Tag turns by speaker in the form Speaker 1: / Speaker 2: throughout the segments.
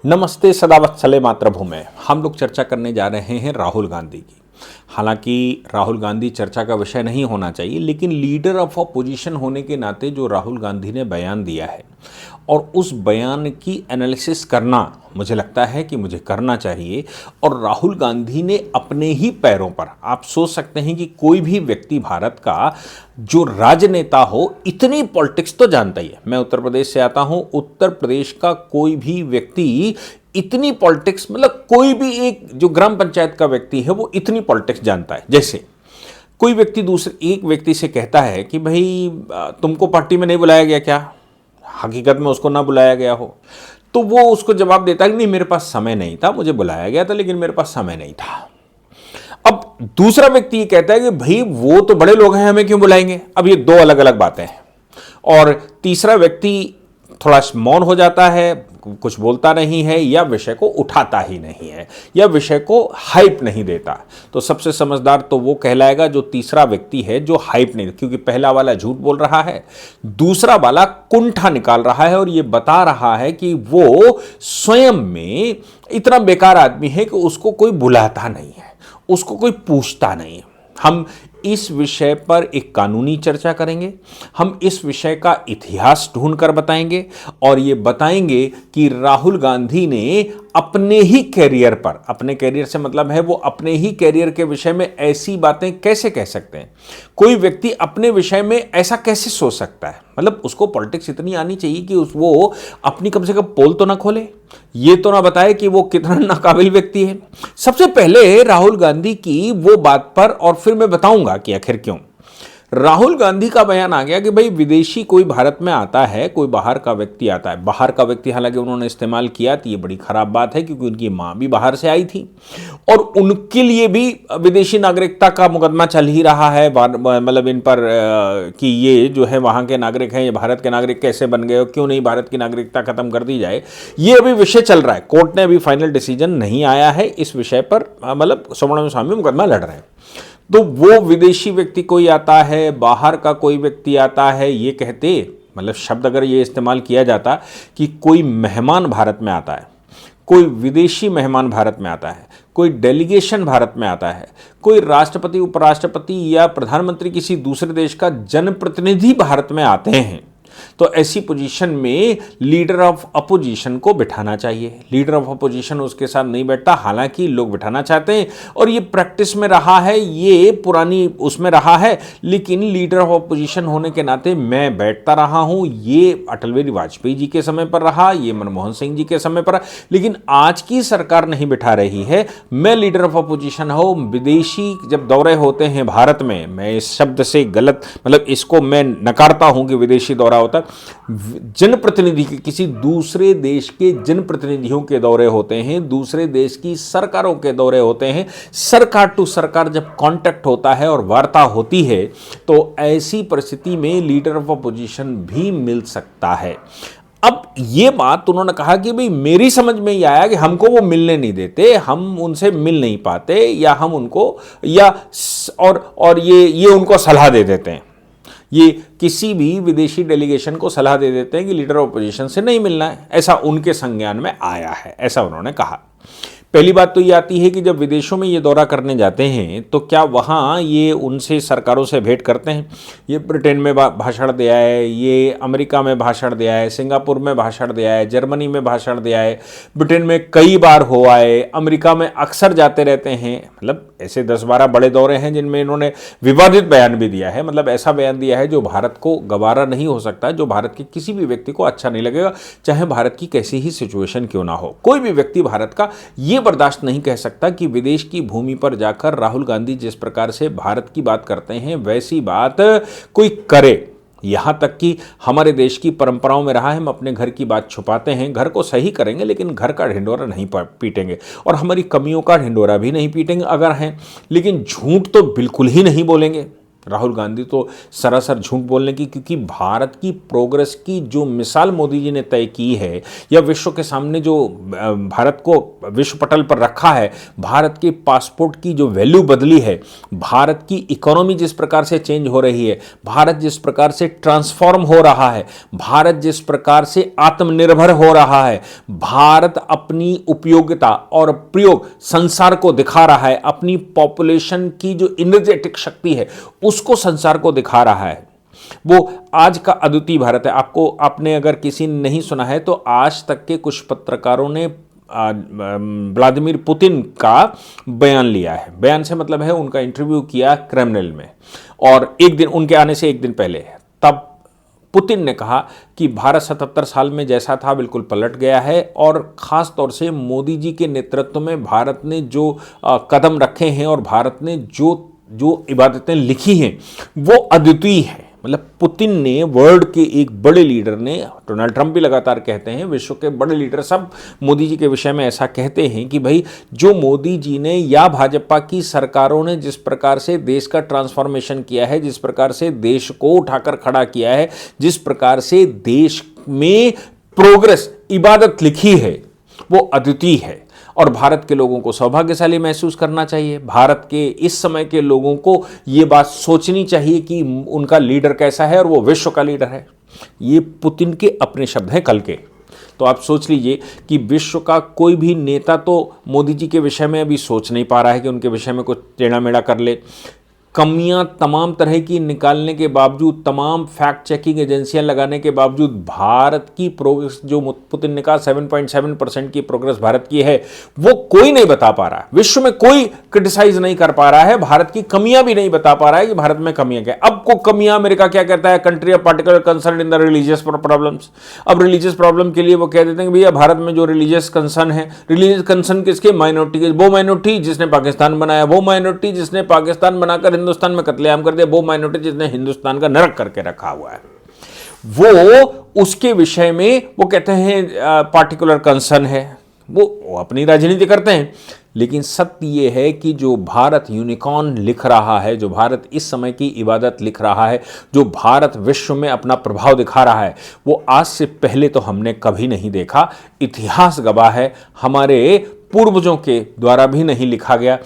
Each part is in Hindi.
Speaker 1: नमस्ते सदावत्सले मातृभूमि। हम लोग चर्चा करने जा रहे हैं राहुल गांधी की। हालांकि राहुल गांधी चर्चा का विषय नहीं होना चाहिए, लेकिन लीडर ऑफ अपोजिशन होने के नाते जो राहुल गांधी ने बयान दिया है और उस बयान की एनालिसिस करना मुझे लगता है कि मुझे करना चाहिए। और राहुल गांधी ने अपने ही पैरों पर, आप सोच सकते हैं कि कोई भी व्यक्ति भारत का जो राजनेता हो इतनी पॉलिटिक्स तो जानता ही है। मैं उत्तर प्रदेश से आता हूं, उत्तर प्रदेश का कोई भी व्यक्ति इतनी पॉलिटिक्स, मतलब कोई भी एक जो ग्राम पंचायत का व्यक्ति है वो इतनी पॉलिटिक्स जानता है। जैसे कोई व्यक्ति दूसरे एक व्यक्ति से कहता है कि भाई तुमको पार्टी में नहीं बुलाया गया क्या, हकीकत में उसको ना बुलाया गया हो, तो वो उसको जवाब देता है कि नहीं मेरे पास समय नहीं था, मुझे बुलाया गया था लेकिन मेरे पास समय नहीं था। अब दूसरा व्यक्ति ये कहता है कि भाई वो तो बड़े लोग हैं, हमें क्यों बुलाएंगे। अब ये दो अलग अलग बातें हैं। और तीसरा व्यक्ति थोड़ा मौन हो जाता है, कुछ बोलता नहीं है, या विषय को उठाता ही नहीं है, या विषय को हाइप नहीं देता। तो सबसे समझदार तो वो कहलाएगा जो तीसरा व्यक्ति है जो हाइप नहीं, क्योंकि पहला वाला झूठ बोल रहा है, दूसरा वाला कुंठा निकाल रहा है और ये बता रहा है कि वो स्वयं में इतना बेकार आदमी है कि उसको कोई बुलाता नहीं है, उसको कोई पूछता नहीं है। हम इस विषय पर एक कानूनी चर्चा करेंगे, हम इस विषय का इतिहास ढूंढकर बताएंगे और ये बताएंगे कि राहुल गांधी ने अपने ही कैरियर पर, अपने कैरियर से मतलब है वो अपने ही कैरियर के विषय में ऐसी बातें कैसे कह सकते हैं। कोई व्यक्ति अपने विषय में ऐसा कैसे सोच सकता है, मतलब उसको पॉलिटिक्स इतनी आनी चाहिए कि वो अपनी कम से कम पोल तो ना खोले, ये तो ना बताए कि वो कितना नाकाबिल व्यक्ति है। सबसे पहले राहुल गांधी की वो बात पर, और फिर मैं बताऊंगा कि आखिर क्यों। राहुल गांधी का बयान आ गया कि भाई विदेशी कोई भारत में आता है, कोई बाहर का व्यक्ति आता है, बाहर का व्यक्ति हालांकि उन्होंने इस्तेमाल किया तो ये बड़ी खराब बात है क्योंकि उनकी मां भी बाहर से आई थी और उनके लिए भी विदेशी नागरिकता का मुकदमा चल ही रहा है, मतलब इन पर कि ये जो है वहां के नागरिक हैं, ये भारत के नागरिक कैसे बन गए, क्यों नहीं भारत की नागरिकता खत्म कर दी जाए, ये अभी विषय चल रहा है। कोर्ट ने अभी फाइनल डिसीजन नहीं आया है इस विषय पर, मतलब सुब्रमण्यम स्वामी मुकदमा लड़ रहे हैं। तो वो विदेशी व्यक्ति कोई आता है, बाहर का कोई व्यक्ति आता है, ये कहते, मतलब शब्द अगर ये इस्तेमाल किया जाता कि कोई मेहमान भारत में आता है, कोई विदेशी मेहमान भारत में आता है, कोई डेलीगेशन भारत में आता है, कोई राष्ट्रपति, उपराष्ट्रपति या प्रधानमंत्री किसी दूसरे देश का जनप्रतिनिधि भारत में आते हैं, तो ऐसी पोजीशन में लीडर ऑफ अपोजिशन को बिठाना चाहिए। लीडर ऑफ अपोजिशन उसके साथ नहीं बैठता, हालांकि लोग बिठाना चाहते हैं और ये प्रैक्टिस में रहा है, ये पुरानी उसमें रहा है, लेकिन लीडर ऑफ अपोजिशन होने के नाते मैं बैठता रहा हूं। ये अटल बिहारी वाजपेयी जी के समय पर रहा, ये मनमोहन सिंह जी के समय पर, लेकिन आज की सरकार नहीं बिठा रही है। मैं लीडर ऑफ अपोजिशन हूं। विदेशी जब दौरे होते हैं भारत में, मैं इस शब्द से गलत, मतलब इसको मैं नकारता हूं कि विदेशी दौरा होता, जनप्रतिनिधि के, किसी दूसरे देश के जनप्रतिनिधियों के दौरे होते हैं, दूसरे देश की सरकारों के दौरे होते हैं, सरकार टू सरकार जब कांटेक्ट होता है और वार्ता होती है, तो ऐसी परिस्थिति में लीडर ऑफ अपोजिशन भी मिल सकता है। अब ये बात उन्होंने कहा कि भाई मेरी समझ में ये आया कि हमको वो मिलने नहीं देते, हम उनसे मिल नहीं पाते, या हम उनको, या और ये उनको सलाह दे देते हैं, ये किसी भी विदेशी डेलीगेशन को सलाह दे देते हैं कि लीडर ऑफ अपोजिशन से नहीं मिलना है, ऐसा उनके संज्ञान में आया है, ऐसा उन्होंने कहा। पहली बात तो ये आती है कि जब विदेशों में ये दौरा करने जाते हैं तो क्या वहाँ ये उनसे सरकारों से भेंट करते हैं। ये ब्रिटेन में भाषण दिया है, ये अमेरिका में भाषण दिया है, सिंगापुर में भाषण दिया है, जर्मनी में भाषण दिया है, ब्रिटेन में कई बार हो आए, अमेरिका में अक्सर जाते रहते हैं। मतलब ऐसे 10-12 बड़े दौरे हैं जिनमें इन्होंने विवादित बयान भी दिया है, मतलब ऐसा बयान दिया है जो भारत को गवारा नहीं हो सकता, जो भारत के किसी भी व्यक्ति को अच्छा नहीं लगेगा, चाहे भारत की कैसी ही सिचुएशन क्यों ना हो। कोई भी व्यक्ति भारत का ये बर्दाश्त नहीं कह सकता कि विदेश की भूमि पर जाकर राहुल गांधी जिस प्रकार से भारत की बात करते हैं वैसी बात कोई करे। यहां तक कि हमारे देश की परंपराओं में रहा है, हम अपने घर की बात छुपाते हैं, घर को सही करेंगे लेकिन घर का ढिंडोरा नहीं पीटेंगे, और हमारी कमियों का ढिंडोरा भी नहीं पीटेंगे अगर हैं, लेकिन झूठ तो बिल्कुल ही नहीं बोलेंगे। राहुल गांधी तो सरासर झूठ बोलने की, क्योंकि भारत की प्रोग्रेस की जो मिसाल मोदी जी ने तय की है या विश्व के सामने जो भारत को विश्व पटल पर रखा है, भारत के पासपोर्ट की जो वैल्यू बदली है, भारत की इकोनॉमी जिस प्रकार से चेंज हो रही है, भारत जिस प्रकार से ट्रांसफॉर्म हो रहा है, भारत जिस प्रकार से आत्मनिर्भर हो रहा है, भारत अपनी उपयोगिता और प्रयोग संसार को दिखा रहा है, अपनी पॉपुलेशन की जो इनर्जेटिक शक्ति है उसको संसार को दिखा रहा है, वो आज का अद्वितीय भारत है। आपने अगर किसी ने नहीं सुना है तो आज तक के कुछ पत्रकारों ने व्लादिमीर पुतिन का बयान लिया है। बयान से मतलब है उनका इंटरव्यू किया क्रेमलिन में, और एक दिन उनके आने से एक दिन पहले तब पुतिन ने कहा कि भारत 77 साल में जैसा था बिल्कुल पलट गया है, और ख़ास तौर से मोदी जी के नेतृत्व में भारत ने जो कदम रखे हैं और भारत ने जो इबादतें लिखी हैं वो अद्वितीय है। मतलब पुतिन ने, वर्ल्ड के एक बड़े लीडर ने, डोनाल्ड ट्रंप भी लगातार कहते हैं, विश्व के बड़े लीडर सब मोदी जी के विषय में ऐसा कहते हैं कि भाई जो मोदी जी ने या भाजपा की सरकारों ने जिस प्रकार से देश का ट्रांसफॉर्मेशन किया है, जिस प्रकार से देश को उठाकर खड़ा किया है, जिस प्रकार से देश में प्रोग्रेस इबादत लिखी है, वो अद्वितीय है। और भारत के लोगों को सौभाग्यशाली महसूस करना चाहिए। भारत के इस समय के लोगों को ये बात सोचनी चाहिए कि उनका लीडर कैसा है और वो विश्व का लीडर है। ये पुतिन के अपने शब्द हैं कल के। तो आप सोच लीजिए कि विश्व का कोई भी नेता तो मोदी जी के विषय में अभी सोच नहीं पा रहा है कि उनके विषय में कुछ टेढ़ा मेढ़ा कर ले। कमियां तमाम तरह की निकालने के बावजूद, तमाम फैक्ट चेकिंग एजेंसियां लगाने के बावजूद भारत की प्रोग्रेस, जो पुतिन ने कहा 7.7% की प्रोग्रेस भारत की है, वो कोई नहीं बता पा रहा है। विश्व में कोई क्रिटिसाइज नहीं कर पा रहा है, भारत की कमियां भी नहीं बता पा रहा है कि भारत में कमियां क्या। अब को कमियां अमेरिका क्या कहता है, country of particular concern in the religious problems. अब रिलीजियस प्रॉब्लम के लिए वो कह देते हैं कि भैया भारत में जो रिलीजियस कंसर्न है, रिलीजियस कंसर्न किसके, माइनॉरिटी के। वो माइनॉरिटी जिसने पाकिस्तान बनाया, वो माइनॉरिटी जिसने पाकिस्तान बनाकर हिंदुस्तान में कत्लेआम कर दिया, वो माइनॉरिटी जिसने हिंदुस्तान का नरक करके रखा हुआ है, वो उसके विषय में वो कहते हैं पार्टिकुलर कंसर्न है। वो अपनी राजनीति करते हैं। लेकिन सत्य ये है कि जो भारत यूनिकॉर्न लिख रहा है, जो भारत इस समय की इबादत लिख रहा है, जो भारत विश्व में अपना प्रभाव दिखा रहा है, वो आज से पहले तो हमने कभी नहीं देखा। इतिहास गवाह है, हमारे पूर्वजों के द्वारा भी नहीं लिखा गया।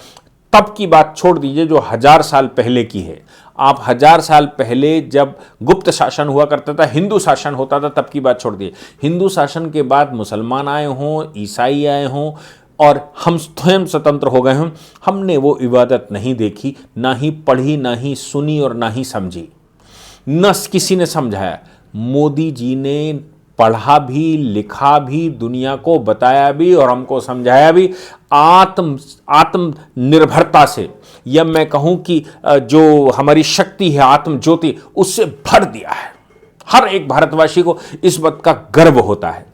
Speaker 1: तब की बात छोड़ दीजिए जो 1000 साल पहले की है। आप 1000 साल पहले जब गुप्त शासन हुआ करता था, हिंदू शासन होता था, तब की बात छोड़ दीजिए। हिंदू शासन के बाद मुसलमान आए हों, ईसाई आए हों और हम स्वयं स्वतंत्र हो गए हों, हमने वो इबादत नहीं देखी, ना ही पढ़ी, ना ही सुनी और ना ही समझी, न किसी ने समझाया। मोदी जी ने पढ़ा भी, लिखा भी, दुनिया को बताया भी और हमको समझाया भी, आत्म निर्भरता से, या मैं कहूं कि जो हमारी शक्ति है आत्म ज्योति, उससे भर दिया है। हर एक भारतवासी को इस बात का गर्व होता है।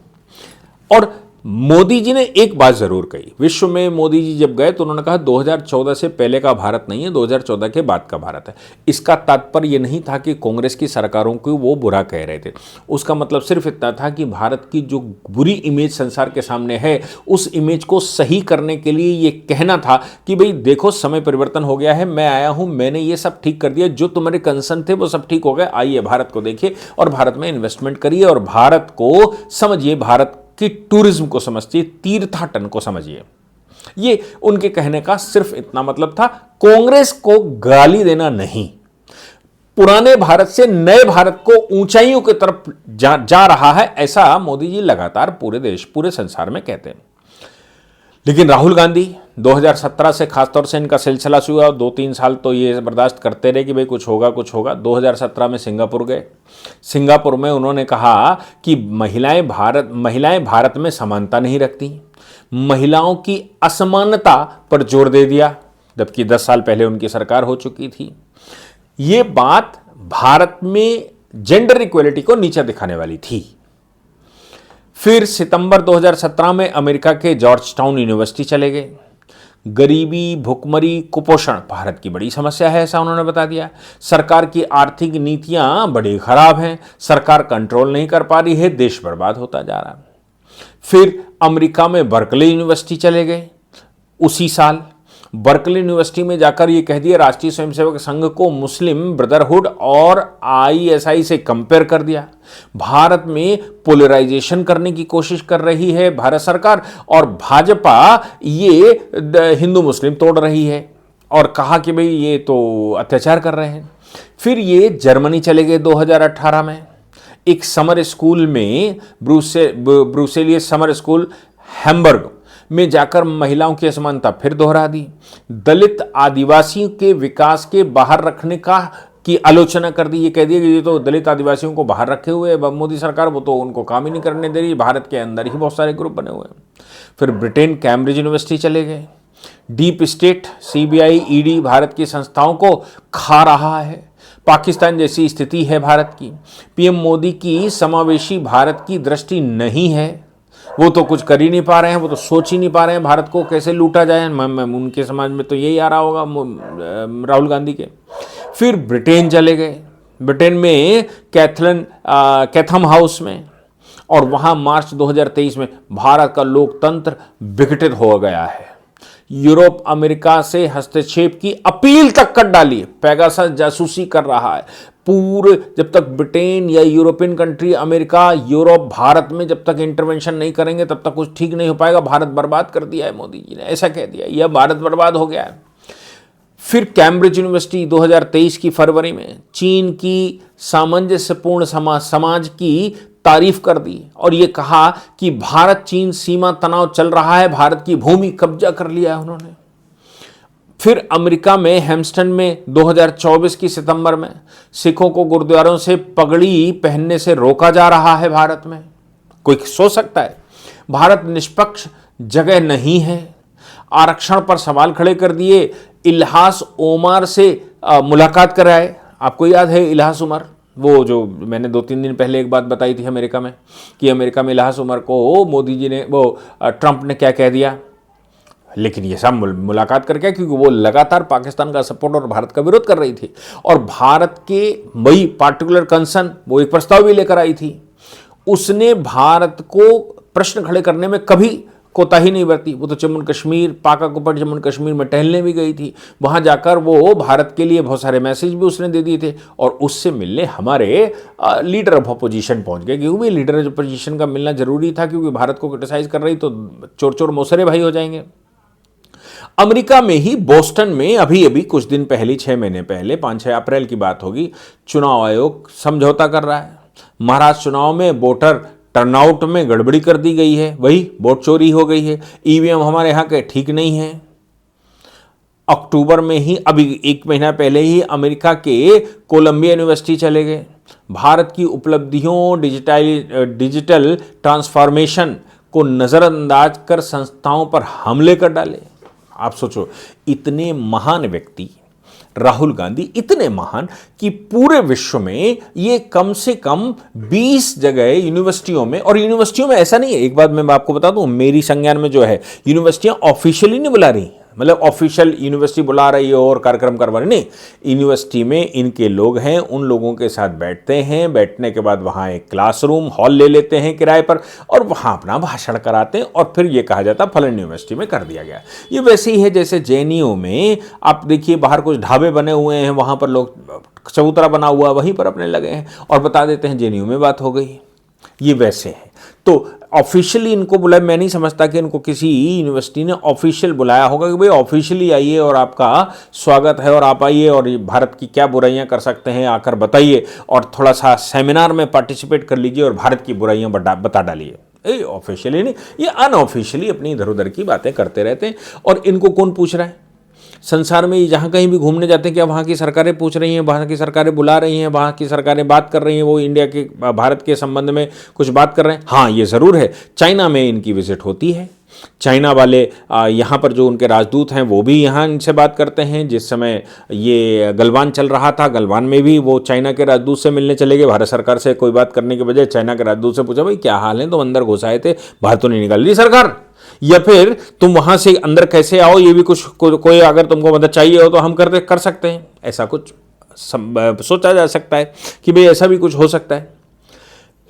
Speaker 1: और मोदी जी ने एक बात जरूर कही, विश्व में मोदी जी जब गए तो उन्होंने कहा 2014 से पहले का भारत नहीं है, 2014 के बाद का भारत है। इसका तात्पर्य यह नहीं था कि कांग्रेस की सरकारों को वो बुरा कह रहे थे। उसका मतलब सिर्फ इतना था कि भारत की जो बुरी इमेज संसार के सामने है, उस इमेज को सही करने के लिए ये कहना था कि भाई देखो समय परिवर्तन हो गया है, मैं आया हूं, मैंने ये सब ठीक कर दिया, जो तुम्हारे कंसर्न थे वो सब ठीक हो गए, आइए भारत को देखिए और भारत में इन्वेस्टमेंट करिए और भारत को समझिए, भारत कि टूरिज्म को समझिए, तीर्थाटन को समझिए। ये उनके कहने का सिर्फ इतना मतलब था, कांग्रेस को गाली देना नहीं। पुराने भारत से नए भारत को ऊंचाइयों की तरफ जा रहा है, ऐसा मोदी जी लगातार पूरे देश, पूरे संसार में कहते हैं। लेकिन राहुल गांधी 2017 से खासतौर से इनका सिलसिला शुरू हुआ, 2-3 साल तो ये बर्दाश्त करते रहे कि भाई कुछ होगा कुछ होगा। 2017 में सिंगापुर गए। सिंगापुर में उन्होंने कहा कि महिलाएं भारत में समानता नहीं रखती, महिलाओं की असमानता पर जोर दे दिया, जबकि 10 साल पहले उनकी सरकार हो चुकी थी। ये बात भारत में जेंडर इक्वलिटी को नीचा दिखाने वाली थी। फिर सितंबर 2017 में अमेरिका के जॉर्ज टाउन यूनिवर्सिटी चले गए। गरीबी, भुखमरी, कुपोषण भारत की बड़ी समस्या है, ऐसा उन्होंने बता दिया। सरकार की आर्थिक नीतियां बड़ी खराब हैं, सरकार कंट्रोल नहीं कर पा रही है, देश बर्बाद होता जा रहा है। फिर अमेरिका में बर्कले यूनिवर्सिटी चले गए उसी साल। बर्कली यूनिवर्सिटी में जाकर ये कह दिया, राष्ट्रीय स्वयंसेवक संघ को मुस्लिम ब्रदरहुड और आईएसआई से कंपेयर कर दिया। भारत में पोलराइजेशन करने की कोशिश कर रही है भारत सरकार, और भाजपा ये हिंदू मुस्लिम तोड़ रही है, और कहा कि भाई ये तो अत्याचार कर रहे हैं। फिर ये जर्मनी चले गए 2018 में, एक समर स्कूल में ब्रुसेलियस समर स्कूल हैम्बर्ग में जाकर महिलाओं की असमानता फिर दोहरा दी। दलित आदिवासियों के विकास के बाहर रखने की आलोचना कर दी। ये कह दिया कि ये तो दलित आदिवासियों को बाहर रखे हुए है मोदी सरकार, वो तो उनको काम ही नहीं करने दे रही, भारत के अंदर ही बहुत सारे ग्रुप बने हुए हैं। फिर ब्रिटेन कैम्ब्रिज यूनिवर्सिटी चले गए। Deep state CBI ED Bharat की संस्थाओं को खा रहा है। पाकिस्तान जैसी स्थिति है भारत की। पीएम मोदी की समावेशी भारत की दृष्टि नहीं है, वो तो कुछ कर ही नहीं पा रहे हैं, वो तो सोच ही नहीं पा रहे हैं भारत को कैसे लूटा जाए। उनके समाज में तो यही आ रहा होगा राहुल गांधी के। फिर ब्रिटेन चले गए, ब्रिटेन में कैथम हाउस में, और वहाँ मार्च 2023 में भारत का लोकतंत्र विघटित हो गया है। यूरोप अमेरिका से हस्तक्षेप की अपील तक कर डाली। पेगासस जासूसी कर रहा है पूरे। जब तक ब्रिटेन या European country, America, Europe Bharat में जब तक इंटरवेंशन नहीं करेंगे तब तक कुछ ठीक नहीं हो पाएगा। भारत बर्बाद कर दिया है मोदी जी ने, ऐसा कह दिया, यह भारत बर्बाद हो गया है। फिर कैम्ब्रिज यूनिवर्सिटी 2023 की फरवरी में चीन की सामंजस्यपूर्ण समाज की तारीफ कर दी, और ये कहा कि भारत चीन सीमा तनाव चल रहा है, भारत की भूमि कब्जा कर लिया है उन्होंने। फिर अमेरिका में हैम्स्टन में 2024 की सितंबर में सिखों को गुरुद्वारों से पगड़ी पहनने से रोका जा रहा है भारत में। कोई सोच सकता है भारत निष्पक्ष जगह नहीं है। आरक्षण पर सवाल खड़े कर दिए। इल्हास ओमर से मुलाकात कराए। आपको याद है इल्हास उमर, वो जो मैंने 2-3 दिन पहले एक बात बताई थी अमेरिका में, कि अमेरिका में इल्हास उमर को मोदी जी ने, ट्रंप ने क्या कह दिया। लेकिन ये सब मुलाकात करके, क्योंकि वो लगातार पाकिस्तान का सपोर्ट और भारत का विरोध कर रही थी, और भारत के वही पार्टिकुलर कंसर्न, वो एक प्रस्ताव भी लेकर आई थी। उसने भारत को प्रश्न खड़े करने में कभी कोताही नहीं बरती। वो तो जम्मू कश्मीर, पाक ऑक्युपाइड जम्मू कश्मीर में टहलने भी गई थी। वहाँ जाकर वो भारत के लिए बहुत सारे मैसेज भी उसने दे दिए थे, और उससे मिलने हमारे लीडर ऑफ अपोजिशन पहुँच गए, क्योंकि लीडर ऑफ अपोजिशन का मिलना जरूरी था, क्योंकि भारत को क्रिटिसाइज कर रही तो चोर चोर मौसरे भाई हो जाएंगे। अमेरिका में ही बोस्टन में अभी कुछ दिन पहले, 6 महीने पहले, 5-6 अप्रैल की बात होगी, चुनाव आयोग समझौता कर रहा है। महाराष्ट्र चुनाव में वोटर टर्नआउट में गड़बड़ी कर दी गई है, वही वोट चोरी हो गई है। ईवीएम हमारे यहाँ के ठीक नहीं है। अक्टूबर में ही, अभी 1 महीना पहले ही, अमेरिका के कोलंबिया यूनिवर्सिटी चले गए। भारत की उपलब्धियों, डिजिटल ट्रांसफॉर्मेशन को नज़रअंदाज कर संस्थाओं पर हमले कर डाले। आप सोचो, इतने महान व्यक्ति राहुल गांधी, इतने महान कि पूरे विश्व में ये कम से कम 20 जगह यूनिवर्सिटियों में, और यूनिवर्सिटियों में ऐसा नहीं है, एक बात मैं आपको बता दूं, मेरी संज्ञान में जो है यूनिवर्सिटियां ऑफिशियली नहीं बुला रही, मतलब ऑफिशियल यूनिवर्सिटी बुला रही है और कार्यक्रम करवा रही, नहीं। यूनिवर्सिटी में इनके लोग हैं, उन लोगों के साथ बैठते हैं, बैठने के बाद वहाँ एक क्लासरूम हॉल ले लेते हैं किराए पर, और वहाँ अपना भाषण कराते हैं, और फिर ये कहा जाता है फलन यूनिवर्सिटी में कर दिया गया। ये वैसे ही है जैसे जेएनयू में आप देखिए, बाहर कुछ ढाबे बने हुए हैं, वहाँ पर लोग, चबूतरा बना हुआ, वहीं पर अपने लगे हैं और बता देते हैं जेएनयू में बात हो गई। ये वैसे है। तो ऑफिशियली इनको बुलाया, मैं नहीं समझता कि इनको किसी यूनिवर्सिटी ने ऑफिशियल बुलाया होगा कि भाई ऑफिशियली आइए और आपका स्वागत है और आप आइए और भारत की क्या बुराइयां कर सकते हैं आकर बताइए, और थोड़ा सा सेमिनार में पार्टिसिपेट कर लीजिए और भारत की बुराइयां बता डालिए। ऑफिशियली नहीं, ये अनऑफिशियली अपनी इधर उधर की बातें करते रहते हैं। और इनको कौन पूछ रहा है? संसार में जहाँ कहीं भी घूमने जाते हैं, क्या वहाँ की सरकारें पूछ रही हैं, वहाँ की सरकारें बुला रही हैं, वहाँ की सरकारें बात कर रही हैं, वो इंडिया के, भारत के संबंध में कुछ बात कर रहे हैं? हाँ, ये ज़रूर है। चाइना में इनकी विजिट होती है। चाइना वाले यहाँ पर जो उनके राजदूत हैं वो भी यहाँ इनसे बात करते हैं। जिस समय ये गलवान चल रहा था, गलवान में भी वो चाइना के राजदूत से मिलने चले गए। भारत सरकार से कोई बात करने के बजाय चाइना के राजदूत से पूछा, भाई क्या हाल है, तुम अंदर घुस आए थे, बाहर तो नहीं निकाल दी सरकार, या फिर तुम वहां से अंदर कैसे आओ, ये भी कुछ कोई अगर तुमको मदद चाहिए हो तो हम कर सकते हैं। ऐसा कुछ सोचा जा सकता है कि भाई ऐसा भी कुछ हो सकता है।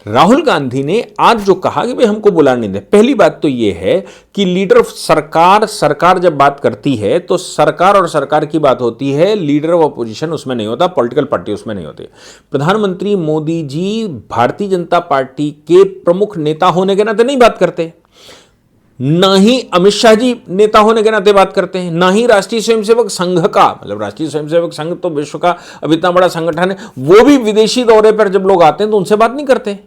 Speaker 1: राहुल गांधी ने आज जो कहा कि भाई हमको बुला नहीं दे, पहली बात तो यह है कि लीडर ऑफ सरकार जब बात करती है तो सरकार और सरकार की बात होती है, लीडर ऑफ अपोजिशन उसमें नहीं होता, पॉलिटिकल पार्टी उसमें नहीं होती। प्रधानमंत्री मोदी जी भारतीय जनता पार्टी के प्रमुख नेता होने के नाते नहीं बात करते, ना ही अमित शाह जी नेता होने के नाते बात करते हैं, ना ही राष्ट्रीय स्वयंसेवक संघ का, मतलब राष्ट्रीय स्वयंसेवक संघ तो विश्व का अब इतना बड़ा संगठन है, वो भी विदेशी दौरे पर जब लोग आते हैं तो उनसे बात नहीं करते।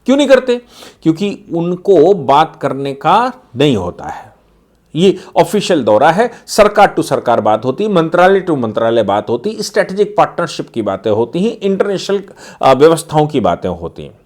Speaker 1: क्यों नहीं करते? क्योंकि उनको बात करने का नहीं होता है। ये ऑफिशियल दौरा है, सरकार टू सरकार बात होती, मंत्रालय टू मंत्रालय बात होती, स्ट्रेटेजिक पार्टनरशिप की बातें होती हैं, इंटरनेशनल व्यवस्थाओं की बातें होती हैं।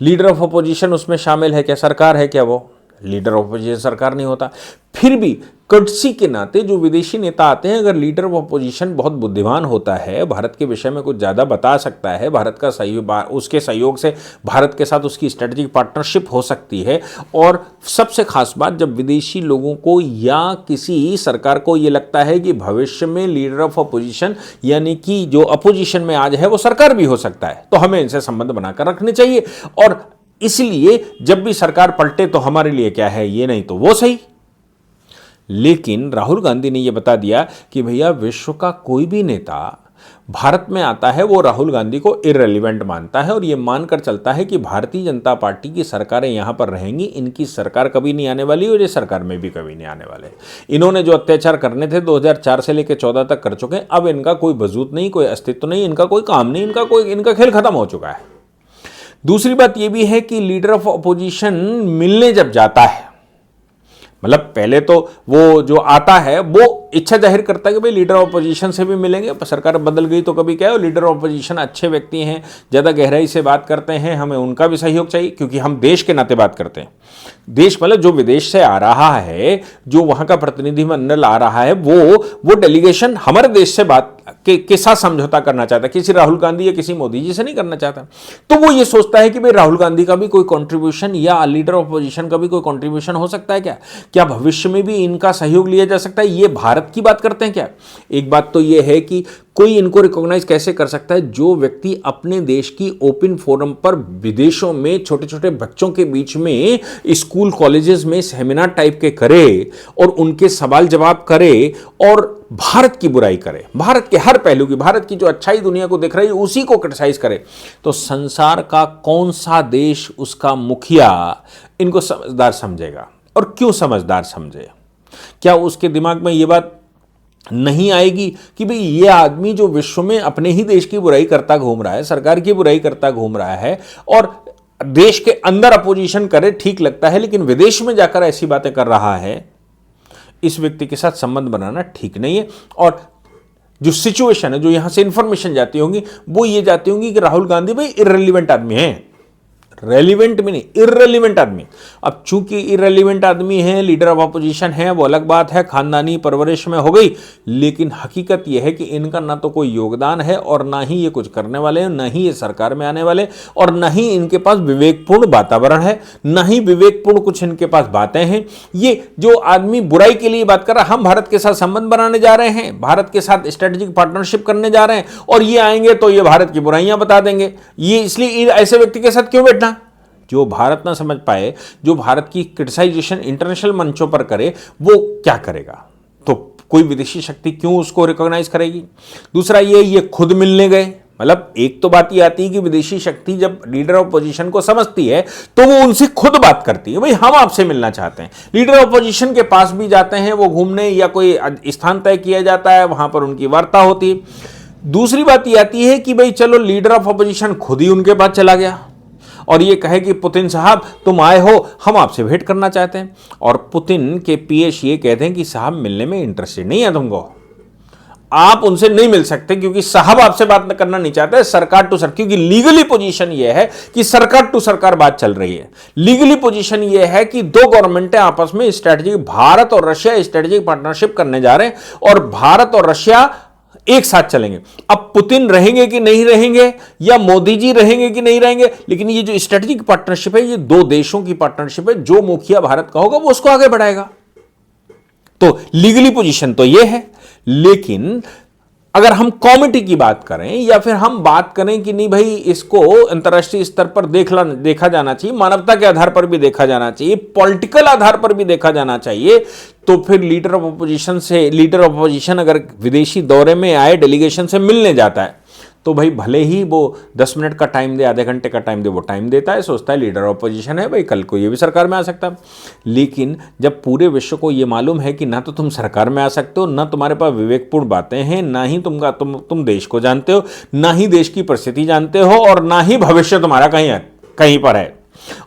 Speaker 1: लीडर ऑफ अपोजिशन उसमें शामिल है क्या? सरकार है क्या? वो लीडर ऑफ अपोजिशन सरकार नहीं होता। फिर भी कर्टसी के नाते जो विदेशी नेता आते हैं, अगर लीडर ऑफ अपोजिशन बहुत बुद्धिमान होता है, भारत के विषय में कुछ ज़्यादा बता सकता है, भारत का सहयोग, उसके सहयोग से भारत के साथ उसकी स्ट्रेटेजिक पार्टनरशिप हो सकती है। और सबसे खास बात, जब विदेशी लोगों को या किसी सरकार को ये लगता है कि भविष्य में लीडर ऑफ अपोजिशन यानी कि जो अपोजिशन में आज है वो सरकार भी हो सकता है, तो हमें इनसे संबंध बनाकर रखने चाहिए। और इसलिए जब भी सरकार पलटे तो हमारे लिए क्या है, ये नहीं तो वो सही। लेकिन राहुल गांधी ने यह बता दिया कि भैया विश्व का कोई भी नेता भारत में आता है वो राहुल गांधी को इररिलेवेंट मानता है और ये मानकर चलता है कि भारतीय जनता पार्टी की सरकारें यहां पर रहेंगी, इनकी सरकार कभी नहीं आने वाली और ये सरकार में भी कभी नहीं आने वाले। इन्होंने जो अत्याचार करने थे 2004 से लेकर 14 तक कर चुके हैं, अब इनका कोई वजूद नहीं, कोई अस्तित्व नहीं, इनका कोई काम नहीं, इनका खेल खत्म हो चुका है। दूसरी बात यह भी है कि लीडर ऑफ अपोजिशन मिलने जब जाता है, मतलब पहले तो वो जो आता है वो इच्छा जाहिर करता है कि भाई लीडर ऑफ अपोजिशन से भी मिलेंगे, सरकार बदल गई तो कभी क्या है, लीडर ऑफ अपोजिशन अच्छे व्यक्ति हैं, ज़्यादा गहराई से बात करते हैं, हमें उनका भी सहयोग चाहिए, क्योंकि हम देश के नाते बात करते हैं। देश मतलब जो विदेश से आ रहा है, जो वहाँ का प्रतिनिधिमंडल आ रहा है, वो डेलीगेशन हमारे देश से बात के साथ समझौता करना चाहता है, किसी राहुल गांधी या किसी मोदी जी से नहीं करना चाहता। तो वो ये सोचता है कि भाई राहुल गांधी का भी कोई कंट्रीब्यूशन या लीडर ऑफ अपोजिशन का भी कोई कंट्रीब्यूशन हो सकता है क्या भविष्य में भी इनका सहयोग लिया जा सकता है। ये भारत की बात करते हैं क्या? एक बात तो ये है कि कोई इनको रिकॉग्नाइज कैसे कर सकता है, जो व्यक्ति अपने देश की ओपन फोरम पर विदेशों में छोटे छोटे बच्चों के बीच में स्कूल कॉलेजेस में सेमिनार टाइप के करे और उनके सवाल जवाब करे और भारत की बुराई करे, भारत के हर पहलू की, भारत की जो अच्छाई दुनिया को दिख रही है उसी को क्रिटिसाइज करे, तो संसार का कौन सा देश उसका मुखिया इनको समझदार समझेगा? और क्यों समझदार समझे? क्या उसके दिमाग में ये बात नहीं आएगी कि भाई ये आदमी जो विश्व में अपने ही देश की बुराई करता घूम रहा है, सरकार की बुराई करता घूम रहा है और देश के अंदर अपोजिशन करे ठीक लगता है, लेकिन विदेश में जाकर ऐसी बातें कर रहा है, इस व्यक्ति के साथ संबंध बनाना ठीक नहीं है। और जो सिचुएशन है, जो यहां से इंफॉर्मेशन जाती होंगी वो ये जाती होंगी कि राहुल गांधी भाई इररिलेवेंट आदमी है, रेलिवेंट में नहीं, इररिलेवेंट आदमी। अब चूंकि इररिलेवेंट आदमी है, लीडर ऑफ अपोजिशन है, वो अलग बात है, खानदानी परवरिश में हो गई, लेकिन हकीकत यह है कि इनका ना तो कोई योगदान है और ना ही ये कुछ करने वाले हैं, ना ही ये सरकार में आने वाले, और ना ही इनके पास विवेकपूर्ण वातावरण है, ना ही विवेकपूर्ण कुछ इनके पास बातें हैं। ये जो आदमी बुराई के लिए बात कर रहा है, हम भारत के साथ संबंध बनाने जा रहे हैं, भारत के साथ स्ट्रेटेजिक पार्टनरशिप करने जा रहे हैं, और ये आएंगे तो ये भारत की बुराइयां बता देंगे। ये इसलिए ऐसे व्यक्ति के साथ क्यों बैठना जो भारत ना समझ पाए, जो भारत की क्रिटिसाइजेशन इंटरनेशनल मंचों पर करे, वो क्या करेगा? तो कोई विदेशी शक्ति क्यों उसको रिकॉग्नाइज करेगी? दूसरा ये खुद मिलने गए, मतलब एक तो बात ये आती है कि विदेशी शक्ति जब लीडर ऑफ अपोजिशन को समझती है तो वो उनसे खुद बात करती है, भाई हम आपसे मिलना चाहते हैं। लीडर ऑफ अपोजिशन के पास भी जाते हैं वो घूमने, या कोई स्थान तय किया जाता है, वहां पर उनकी वार्ता होती है। दूसरी बात ये आती है कि भाई चलो लीडर ऑफ अपोजिशन खुद ही उनके पास चला गया और ये कहे कि पुतिन साहब तुम आए हो, हम आपसे भेंट करना चाहते हैं, और पुतिन के पीएस ये कहते हैं कि साहब मिलने में इंटरेस्टेड नहीं है तुमको, आप उनसे नहीं मिल सकते क्योंकि साहब आपसे बात करना नहीं चाहते, सरकार टू सरकार, क्योंकि लीगली पोजीशन ये है कि सरकार टू सरकार बात चल रही है। लीगली पोजीशन ये है कि दो गवर्नमेंटें आपस में स्ट्रेटेजिक, भारत और रशिया स्ट्रेटेजिक पार्टनरशिप करने जा रहे हैं और भारत और रशिया एक साथ चलेंगे। अब पुतिन रहेंगे कि नहीं रहेंगे, या मोदी जी रहेंगे कि नहीं रहेंगे, लेकिन ये जो स्ट्रेटेजिक पार्टनरशिप है, ये दो देशों की पार्टनरशिप है, जो मुखिया भारत का होगा वो उसको आगे बढ़ाएगा। तो लीगली पोजीशन तो ये है, लेकिन अगर हम कॉमेडी की बात करें या फिर हम बात करें कि नहीं भाई इसको अंतर्राष्ट्रीय स्तर पर देखा जाना चाहिए, मानवता के आधार पर भी देखा जाना चाहिए, पॉलिटिकल आधार पर भी देखा जाना चाहिए, तो फिर लीडर ऑफ अपोजिशन अगर विदेशी दौरे में आए, डेलीगेशन से मिलने जाता है, तो भाई भले ही वो 10 मिनट का टाइम दे, आधे घंटे का टाइम दे, वो टाइम देता है, सोचता है लीडर ऑफ अपोजिशन है भाई, कल को ये भी सरकार में आ सकता है। लेकिन जब पूरे विश्व को ये मालूम है कि ना तो तुम सरकार में आ सकते हो, ना तुम्हारे पास विवेकपूर्ण बातें हैं, ना ही तुम देश को जानते हो, ना ही देश की परिस्थिति जानते हो, और ना ही भविष्य तुम्हारा कहीं पर है,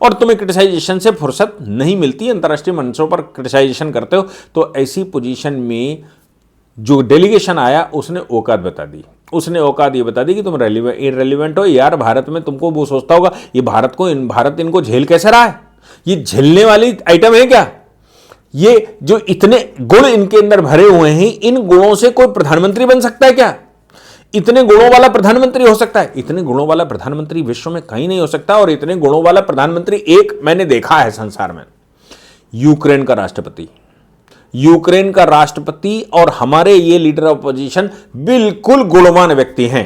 Speaker 1: और तुम्हें क्रिटिसाइजेशन से फुर्सत नहीं मिलती, अंतर्राष्ट्रीय मंचों पर क्रिटिसाइजेशन करते हो, तो ऐसी पोजीशन में जो डेलीगेशन आया उसने औकात बता दी। उसने औकात ये बता दी कि तुम इररिलेवेंट हो यार, भारत में तुमको वो सोचता होगा ये भारत इनको झेल कैसे रहा है, ये झेलने वाली आइटम है क्या, ये जो इतने गुण इनके अंदर भरे हुए हैं, इन गुणों से कोई प्रधानमंत्री बन सकता है क्या, इतने गुणों वाला प्रधानमंत्री हो सकता है? इतने गुणों वाला प्रधानमंत्री विश्व में कहीं नहीं हो सकता। और इतने गुणों वाला प्रधानमंत्री एक मैंने देखा है संसार में, यूक्रेन का राष्ट्रपति और हमारे ये लीडर ऑफ अपोजिशन बिल्कुल गुणवान व्यक्ति हैं।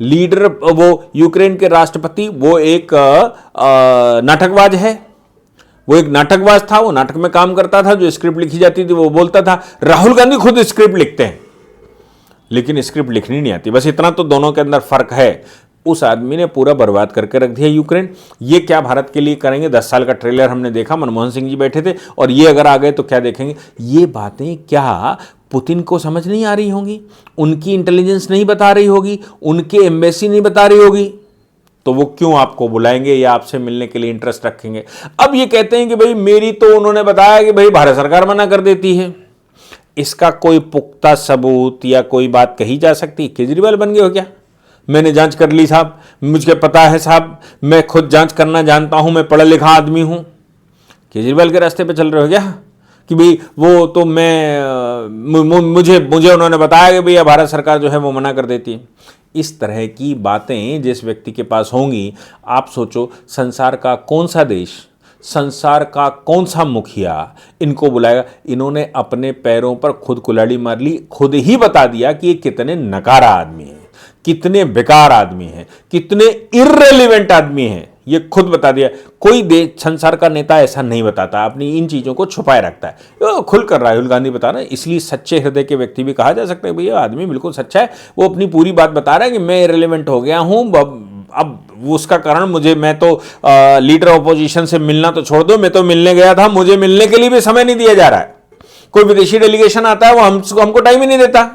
Speaker 1: वो यूक्रेन के राष्ट्रपति वो एक नाटकबाज है, वो एक नाटकबाज था, वो नाटक में काम करता था, जो स्क्रिप्ट लिखी जाती थी वो बोलता था। राहुल गांधी खुद स्क्रिप्ट लिखते हैं लेकिन स्क्रिप्ट लिखनी नहीं आती, बस इतना तो दोनों के अंदर फर्क है। उस आदमी ने पूरा बर्बाद करके रख दिया यूक्रेन। ये क्या भारत के लिए करेंगे? 10 साल का ट्रेलर हमने देखा, मनमोहन सिंह जी बैठे थे, और ये अगर आ गए तो क्या देखेंगे? ये बातें क्या पुतिन को समझ नहीं आ रही होंगी? उनकी इंटेलिजेंस नहीं बता रही होगी? उनके एम्बेसी नहीं बता रही होगी? तो वो क्यों आपको बुलाएंगे या आपसे मिलने के लिए इंटरेस्ट रखेंगे? अब ये कहते हैं कि भाई मेरी तो उन्होंने बताया कि भाई भारत सरकार मना कर देती है। इसका कोई पुख्ता सबूत या कोई बात कही जा सकती? केजरीवाल बन गए हो क्या? मैंने जांच कर ली साहब, मुझे पता है साहब, मैं खुद जांच करना जानता हूं, मैं पढ़ा लिखा आदमी हूं। केजरीवाल के रास्ते पे चल रहे हो क्या कि भाई वो तो मुझे उन्होंने बताया कि भैया भारत सरकार जो है वो मना कर देती है? इस तरह की बातें जिस व्यक्ति के पास होंगी, आप सोचो संसार का कौन सा देश, संसार का कौन सा मुखिया इनको बुलाएगा? इन्होंने अपने पैरों पर खुद कुल्हाड़ी मार ली, खुद ही बता दिया कि ये कितने नकारा आदमी हैं, कितने बेकार आदमी हैं, कितने इर्रेलीवेंट आदमी हैं, ये खुद बता दिया। कोई देश, संसार का नेता ऐसा नहीं बताता, अपनी इन चीज़ों को छुपाए रखता है। खुलकर राहुल गांधी बता रहे हैं, इसलिए सच्चे हृदय के व्यक्ति भी कहा जा सकता है। भैया आदमी बिल्कुल सच्चा है, वो अपनी पूरी बात बता रहा है कि मैं इर्रेलीवेंट हो गया हूँ, अब उसका कारण मैं तो लीडर ऑपोजिशन से मिलना तो छोड़ दो, मैं तो मिलने गया था, मुझे मिलने के लिए भी समय नहीं दिया जा रहा है। कोई विदेशी डेलीगेशन आता है वो हमको टाइम ही नहीं देता।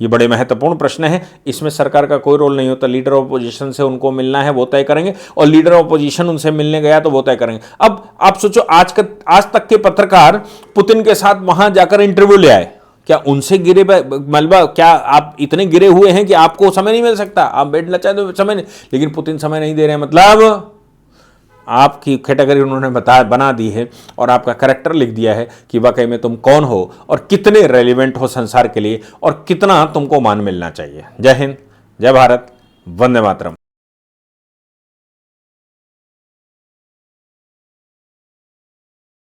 Speaker 1: ये बड़े महत्वपूर्ण प्रश्न है, इसमें सरकार का कोई रोल नहीं होता। लीडर ऑफ अपोजिशन से उनको मिलना है वो तय करेंगे, और लीडर ऑफ अपोजिशन उनसे मिलने गया तो वो तय करेंगे। अब आप सोचो, आज तक के पत्रकार पुतिन के साथ वहां जाकर इंटरव्यू ले आए, क्या उनसे गिरे मलबा? क्या आप इतने गिरे हुए हैं कि आपको समय नहीं मिल सकता? आप बेड लचाए तो समय नहीं, लेकिन पुतिन समय नहीं दे रहे हैं, मतलब आपकी कैटेगरी उन्होंने बना दी है और आपका कैरेक्टर लिख दिया है कि वाकई में तुम कौन हो और कितने रेलिवेंट हो संसार के लिए और कितना तुमको मान मिलना चाहिए। जय हिंद, जय भारत, वंदे मातरम।